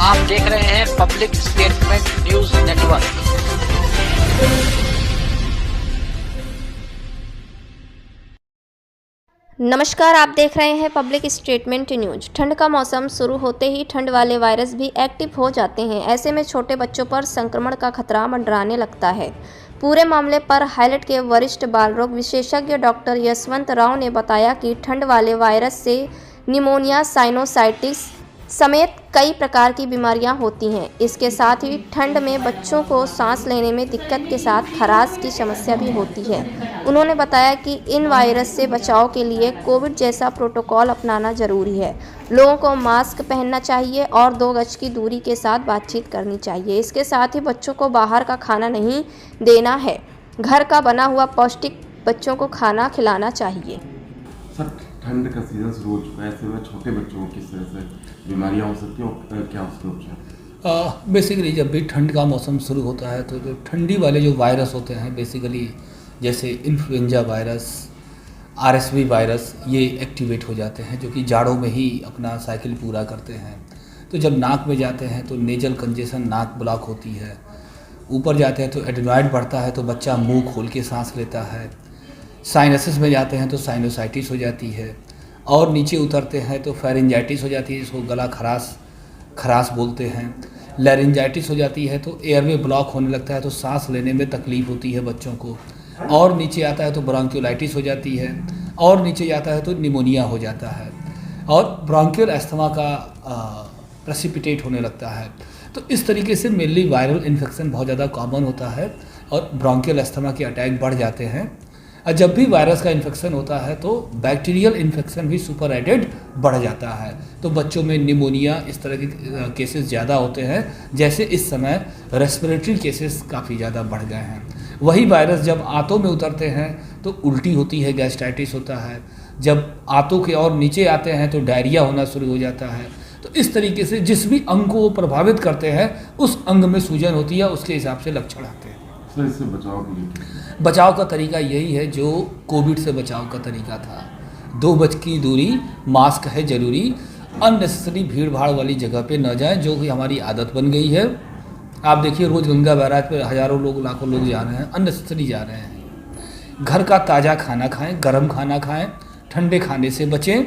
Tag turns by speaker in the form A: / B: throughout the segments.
A: आप देख रहे हैं पब्लिक स्टेटमेंट न्यूज नेटवर्क।
B: नमस्कार, आप देख रहे हैं पब्लिक स्टेटमेंट न्यूज। ठंड का मौसम शुरू होते ही ठंड वाले वायरस भी एक्टिव हो जाते हैं। ऐसे में छोटे बच्चों पर संक्रमण का खतरा मंडराने लगता है। पूरे मामले पर हाईलाइट के वरिष्ठ बाल रोग विशेषज्ञ डॉक्टर यशवंत राव ने बताया कि ठंड वाले वायरस से निमोनिया, साइनोसाइटिस समेत कई प्रकार की बीमारियां होती हैं। इसके साथ ही ठंड में बच्चों को सांस लेने में दिक्कत के साथ खराश की समस्या भी होती है। उन्होंने बताया कि इन वायरस से बचाव के लिए कोविड जैसा प्रोटोकॉल अपनाना जरूरी है। लोगों को मास्क पहनना चाहिए और 2 गज की दूरी के साथ बातचीत करनी चाहिए। इसके साथ ही बच्चों को बाहर का खाना नहीं देना है। घर का बना हुआ पौष्टिक बच्चों को खाना खिलाना चाहिए।
C: सर, ठंड का सीजन शुरू हो चुका है, ऐसे में छोटे बच्चों को किस तरह से बीमारियां हो सकती हैं और क्या उसके उपचार?
D: बेसिकली जब भी ठंड का मौसम शुरू होता है तो जो ठंडी वाले जो वायरस होते हैं, बेसिकली जैसे इन्फ्लुएंजा वायरस, आरएसवी वायरस, ये एक्टिवेट हो जाते हैं, जो कि जाड़ों में ही अपना साइकिल पूरा करते हैं। तो जब नाक में जाते हैं तो नेजल कंजेशन, नाक ब्लॉक होती है। ऊपर जाते हैं तो एडेनॉइड बढ़ता है, तो बच्चा मुंह खोल के सांस लेता है। साइनसिस में जाते हैं तो साइनोसाइटिस हो जाती है, और नीचे उतरते हैं तो फेरिंजाइटिस हो जाती है, जिसको गला खराश बोलते हैं। लैरिंजाइटिस हो जाती है तो एयरवे ब्लॉक होने लगता है, तो सांस लेने में तकलीफ होती है बच्चों को। और नीचे आता है तो ब्रोंकियोलाइटिस हो जाती है, और नीचे जाता है तो निमोनिया हो जाता है, और ब्रोंकियल अस्थमा का प्रेसिपिटेट होने लगता है। तो इस तरीके से मेनली वायरल इन्फेक्शन बहुत ज़्यादा कॉमन होता है, और ब्रोंकियल अस्थमा के अटैक बढ़ जाते हैं। और जब भी वायरस का इन्फेक्शन होता है तो बैक्टीरियल इन्फेक्शन भी सुपर एडेड बढ़ जाता है। तो बच्चों में निमोनिया, इस तरह के केसेस ज़्यादा होते हैं। जैसे इस समय रेस्पिरेटरी केसेस काफ़ी ज़्यादा बढ़ गए हैं। वही वायरस जब आंतों में उतरते हैं तो उल्टी होती है, गैस्ट्राइटिस होता है। जब आंतों के और नीचे आते हैं तो डायरिया होना शुरू हो जाता है। तो इस तरीके से जिस भी अंग को वो प्रभावित करते हैं, उस अंग में सूजन होती है, उसके हिसाब से लक्षण आते हैं।
C: सर, इससे बचाव के लिए
D: बचाव का तरीका यही है जो कोविड से बचाव का तरीका था। 2 गज की दूरी, मास्क है ज़रूरी, अननेसेसरी भीड़ भाड़ वाली जगह पे न जाएं, जो कि हमारी आदत बन गई है। आप देखिए, रोज़ गंगा बैराज पे हज़ारों लोग, लाखों लोग जा रहे हैं, अननेसेसरी जा रहे हैं। घर का ताज़ा खाना खाएं, गर्म खाना खाएं, ठंडे खाने से बचें,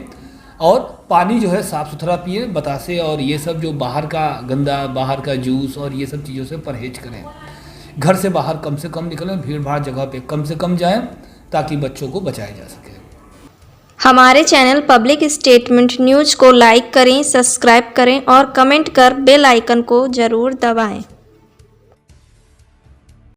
D: और पानी जो है साफ़ सुथरा पिए। बतासे और ये सब जो बाहर का गंदा, बाहर का जूस और ये सब चीज़ों से परहेज करें। घर से बाहर कम से कम निकलें, भीड़ भाड़ जगह पे कम से कम जाएं, ताकि बच्चों को बचाया जा सके।
B: हमारे चैनल पब्लिक स्टेटमेंट न्यूज को लाइक करें, सब्सक्राइब करें और कमेंट कर बेल आइकन को जरूर दबाएं।